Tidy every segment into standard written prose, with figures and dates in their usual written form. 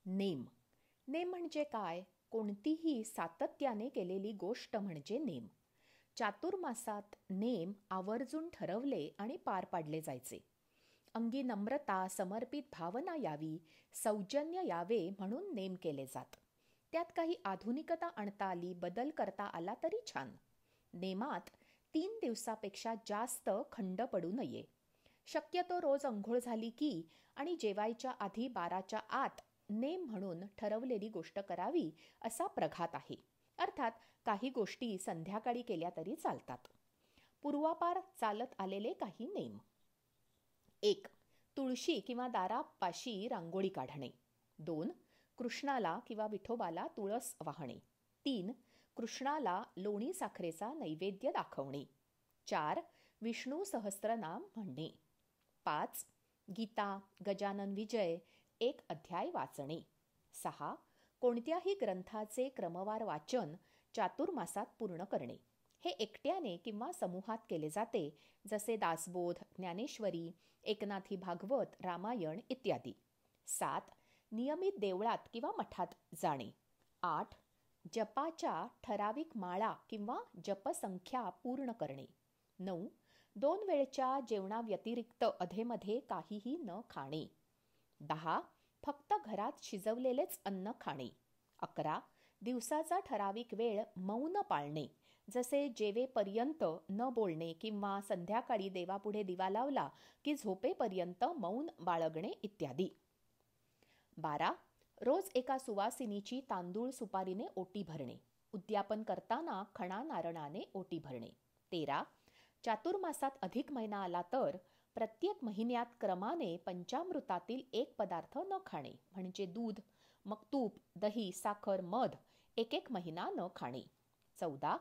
Name. Name म्हणजे काय? कोणतीही सातत्याने केलेली गोष्ट म्हणजे नेम. चातुर्मासात नेम आवर्जून ठरवले आणि पार पाडले जायचे. अंगी नम्रता, समर्पित भावना यावी, सौजन्य यावे म्हणून नेम केले जात. त्यात काही आधुनिकता आणता आली, बदल करता आला तरी छान. नेमात 3 दिवसापेक्षा जास्त खंड पडू नये. शक्यतो रोज अंघोळ झाली की आणि जेवायच्या आधी 12च्या आत नेम म्हणून ठरवलेली गोष्ट करावी असा प्रघात आहे. अर्थात काही गोष्टी संध्याकाळी केल्या तरी चालतात. पूर्वापार चालत आलेले काही नेम. 1. तुळशी किंवा दारापाशी रांगोळी काढणे. 2. कृष्णाला किंवा विठोबाला तुळस वाहणे. 3. कृष्णाला लोणी साखरेचा नैवेद्य दाखवणे. 4. विष्णू सहस्त्रनाम म्हणणे. 5. गीता, गजानन विजय 1 अध्याय वाचणे. 6. कोणत्याही ग्रंथाचे क्रमवार वाचन चातुर्मासात पूर्ण करणे. हे एकट्याने किंवा समूहात केले जाते, जसे दासबोध, ज्ञानेश्वरी, एकनाथी भागवत, रामायण इत्यादी. 7. नियमित देवळात किंवा मठात जाणे. 8. जपाच्या ठराविक माळा किंवा जपसंख्या पूर्ण करणे. 9. 2 वेळच्या जेवणाव्यतिरिक्त अधेमध्ये काहीही न खाणे. 10. फक्त घरात शिजवलेलेच अन्न खाणे. 11. दिवसाचा ठराविक वेळ मौन पाळणे, जसे जेवेपर्यंत न बोलणे किंवा संध्याकाळी देवापुढे दिवा लावला की झोपेपर्यंत मौन बाळगणे इत्यादी. 12. रोज एका सुवासिनीची तांदूळ सुपारीने ओटी भरणे. उद्यापन करताना खणा नारळाने ओटी भरणे. 13. चातुर्मासात अधिक महिना आला तर प्रत्येक महिन्यात क्रमाने पंचामृतातील एक पदार्थ न खाणे, म्हणजे दूध, मग तूप, दही, साखर, मध 1 महिना न खाणे. 14.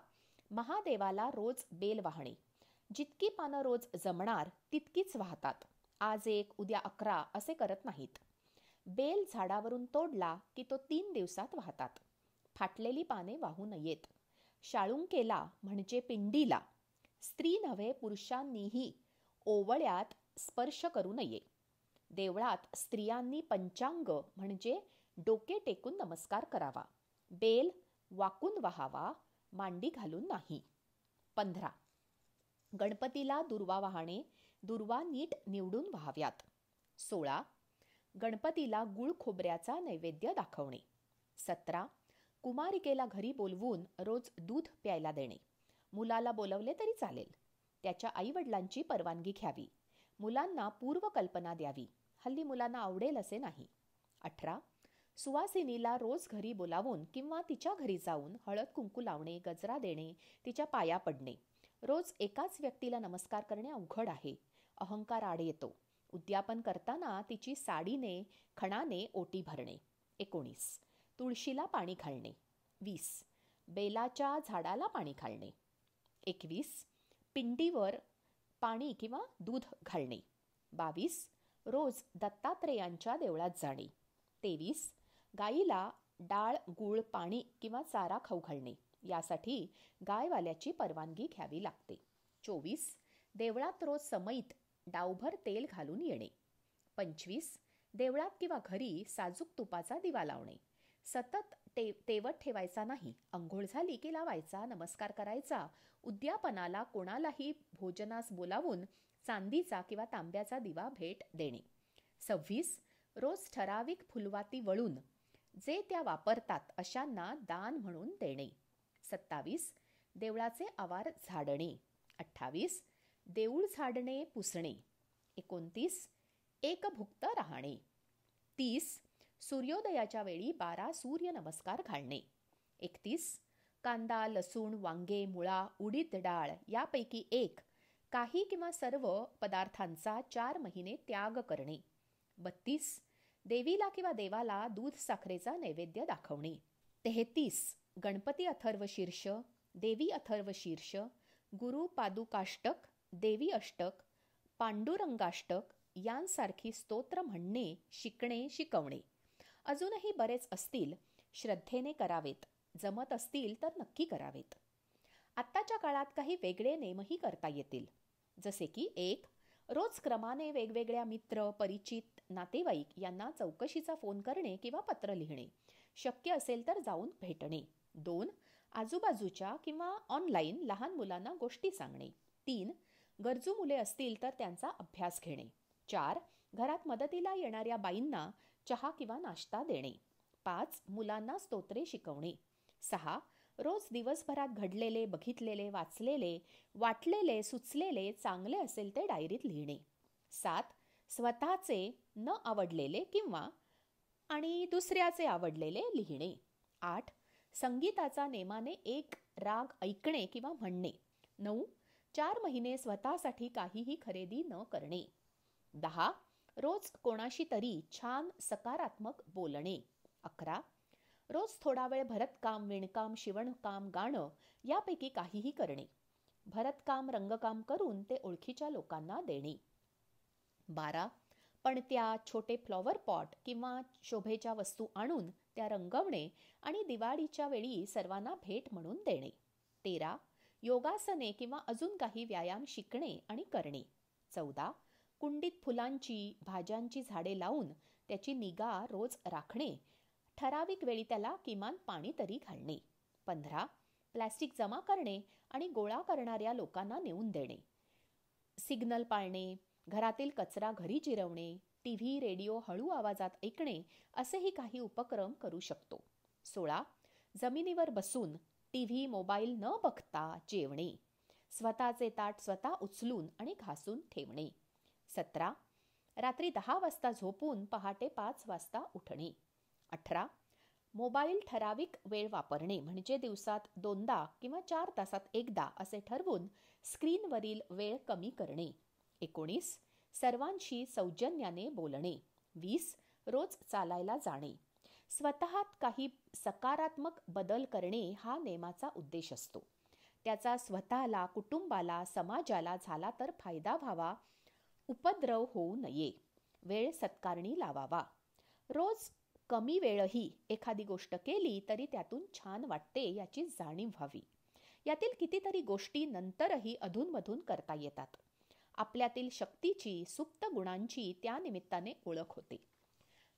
महादेवाला रोज बेल वाहणे. जितकी पानं रोज जमणार तितकीच वाहतात. आज 1, उद्या 11 असे करत नाहीत. बेल झाडावरून तोडला की तो 3 दिवसात वाहतात. फाटलेली पाने वाहू नयेत. शाळुंकेला म्हणजे पिंडीला स्त्री नव्हे पुरुषांनीही ओवळ्यात स्पर्श करू नये. देवळात स्त्रियांनी पंचांग म्हणजे डोके टेकून नमस्कार करावा. बेल वाकून वाहावा, मांडी घालून नाही. 15. गणपतीला दुर्वा वाहणे. दुर्वा नीट निवडून वाहाव्यात. 16. गणपतीला गुळ खोबऱ्याचा नैवेद्य दाखवणे. 17. कुमारिकेला घरी बोलवून रोज दूध प्यायला देणे. मुलाला बोलवले तरी चालेल. त्याच्या आईवडिलांची परवानगी घ्यावी. मुलांना पूर्वकल्पना द्यावी. हल्ली मुलांना आवडेल असे नाही. 18. सुवासिनीला रोज घरी बोलावून किंवा तिच्या घरी जाऊन हळद कुंकू लावणे, गजरा देणे, तिच्या पाया पडणे. रोज एकाच व्यक्तीला नमस्कार करणे अवघड आहे. अहंकार आड येतो. उद्यापन करताना तिची साडीने खणाने ओटी भरणे. 19. तुळशीला पाणी घालणे. 20. बेलाच्या झाडाला पाणी घालणे. 21. पिंडीवर पाणी किंवा दूध घालणे. 22. रोज दत्तात्रेयांच्या देवळात जाणे. 23. गाईला डाळ, गूळ, पाणी किंवा चारा खाऊ घालणे. यासाठी गायवाल्याची परवानगी घ्यावी लागते. 24. देवळात रोज समईत डावभर तेल घालून येणे. 25. देवळात किंवा घरी साजूक तुपाचा दिवा लावणे. सतत तेवत ठेवायचा नाही. अंघोळ झाली की लावायचा, नमस्कार करायचा. उद्यापनाला कोणालाही भोजनास बोलावून चांदीचा किंवा तांब्याचा दिवा भेट देणे. 26. रोज ठराविक फुलवाती वळून जे त्या वापरतात अशांना दान म्हणून देणे. 27. देवळाचे आवार झाडणे. 28. देऊळ झाडणे, पुसणे. 29. एकभुक्त राहणे. 30. सूर्योदयाच्या वेळी 12 सूर्य नमस्कार घालणे. 31. कांदा, लसूण, वांगे, मुळा, उडीद डाळ यापैकी एक, काही किंवा सर्व पदार्थांचा 4 महिने त्याग करणे. 32. देवीला किंवा देवाला दूध साखरेचा नैवेद्य दाखवणे. 33. गणपती अथर्वशीर्ष, देवी अथर्वशीर्ष, गुरु पादुकाष्टक, देवी अष्टक, पांडुरंगाष्टक यांसारखी स्तोत्र म्हणणे शिकवणे. अजूनही बरेच असतील. श्रद्धेने करावेत. जमत असतील तर नक्की करावेत. आत्ताच्या काळात काही वेगळे नेमही करता येतील. जसे की 1. रोज क्रमाने वेगवेगळ्या मित्र, परिचित, नातेवाईक यांना चौकशीचा फोन करणे किंवा पत्र लिहिणे. शक्य असेल तर जाऊन भेटणे. 2. आजूबाजूच्या किंवा ऑनलाईन लहान मुलांना गोष्टी सांगणे. 3. गरजू मुले असतील तर त्यांचा अभ्यास घेणे. 4. घरात मदतीला येणाऱ्या बाईंना चहा किंवा नाश्ता देणे. 5. मुलांना स्तोत्रे शिकवणे. 6. रोज दिवसभरात घडलेले, बघितलेले, वाचलेले, वाटलेले, सुचलेले चांगले असेल ते डायरीत लिहिणे. 7. स्वतःचे न आवडलेले किंवा आणि दुसऱ्याचे आवडलेले लिहिणे. 8. संगीताचा नेमाने एक राग ऐकणे किंवा म्हणणे. 9. 4 महिने स्वतःसाठी काहीही खरेदी न करणे. 10. रोज कोणाशी तरी छान सकारात्मक बोलणे. 11. रोज थोडा वेळ भरतकाम, विणकाम, शिवणकाम, गाणं यापैकी काहीही करणे. भरतकाम, रंगकाम करून ते ओळखीच्या लोकांना देणे. 12. पणत्या, छोटे फ्लॉवर पॉट किंवा शोभेच्या वस्तू आणून त्या रंगवणे आणि दिवाळीच्या वेळी सर्वांना भेट म्हणून देणे. 13. योगासने किंवा अजून काही व्यायाम शिकणे आणि करणे. 14. कुंडीत फुलांची, भाज्यांची झाडे लावून त्याची निगा रोज राखणे. ठराविक वेळी त्याला किमान पाणी तरी घालणे. 15. प्लॅस्टिक जमा करणे आणि गोळा करणाऱ्या लोकांना नेऊन देणे. सिग्नल पाळणे, घरातील कचरा घरी जिरवणे, टीव्ही, रेडिओ हळू आवाजात ऐकणे असेही काही उपक्रम करू शकतो. 16. जमिनीवर बसून टीव्ही, मोबाईल न बघता जेवणे. स्वतःचे ताट स्वतः उचलून आणि घासून ठेवणे. 17. रात्री 10 वाजता झोपून पहाटे 5 वाजता उठणे. 18. मोबाईल ठराविक वेळ वापरणे म्हणजे दिवसात 2दा किंवा 4 तासात एकदा असे ठरवून स्क्रीनवरील वेळ कमी करणे. 19. सर्वांशी सौजन्याने बोलणे. 20. रोज चालायला जाणे. स्वतःत काही सकारात्मक बदल करणे हा नेमाचा उद्देश असतो. त्याचा स्वतःला, कुटुंबाला, समाजाला झाला तर फायदा व्हावा, उपद्रव होऊ नये. वेळ सत्कारणी लावावा. रोज कमी वेळही एखादी गोष्ट केली तरी त्यातून छान वाटते याची जाणीव व्हावी. यातील कितीतरी गोष्टी नंतरही अधूनमधून करता येतात. आपल्यातील शक्तीची, सुप्त गुणांची त्या निमित्ताने ओळख होते.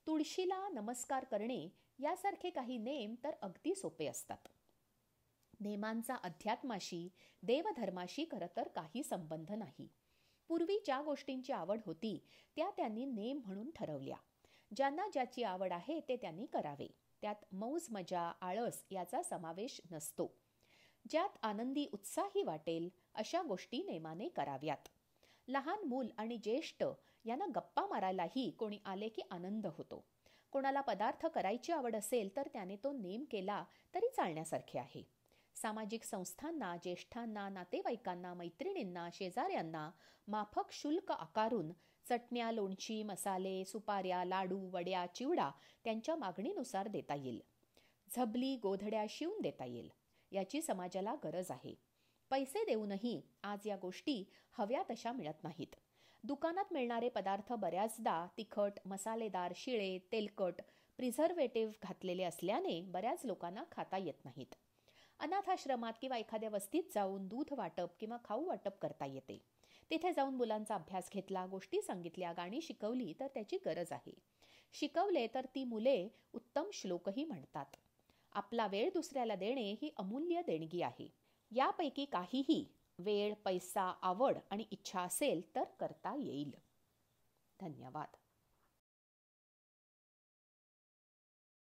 तुळशीला नमस्कार करणे यासारखे काही नेम तर अगदी सोपे असतात. नेमांचा अध्यात्माशी, देवधर्माशी खरं तर काही संबंध नाही. पूर्वी ज्या गोष्टींची आवड होती त्या त्यांनी नेम म्हणून ठरवल्या. ज्यांना ज्याची आवड आहे ते त्यांनी करावे. त्यात मौज मजा, आळस याचा समावेश नसतो. ज्यात आनंदी, उत्साही वाटेल अशा गोष्टी नेमाने कराव्यात. लहान मूल आणि ज्येष्ठ यांना गप्पा मारायलाही कोणी आले की आनंद होतो. कोणाला पदार्थ करायची आवड असेल तर त्याने तो नेम केला तरी चालण्यासारखे आहे. सामाजिक संस्थांना, ज्येष्ठांना, नातेवाईकांना, मैत्रिणींना, शेजाऱ्यांना माफक शुल्क आकारून चटण्या, लोणची, मसाले, सुपाऱ्या, लाडू, वड्या, चिवडा त्यांच्या मागणीनुसार देता येईल. झबली, गोधड्या शिवून देता येईल. याची समाजाला गरज आहे. पैसे देऊनही आज या गोष्टी हव्या तशा मिळत नाहीत. दुकानात मिळणारे पदार्थ बऱ्याचदा तिखट, मसालेदार, शिळे, तेलकट, प्रिझर्वेटिव्ह घातलेले असल्याने बऱ्याच लोकांना खाता येत नाहीत. अनाथाश्रमात किंवा एखाद्या वस्तीत जाऊन दूध वाटप किंवा खाऊ वाटप करता येते. तिथे जाऊन मुलांचा अभ्यास घेतला, गोष्टी सांगितल्या, गाणी शिकवली तर त्याची गरज आहे. शिकवले तर ती मुले उत्तम श्लोकही म्हणतात. आपला वेळ दुसऱ्याला देणे ही अमूल्य देणगी आहे. यापैकी काहीही वेळ, पैसा, आवड आणि इच्छा असेल तर करता येईल. धन्यवाद.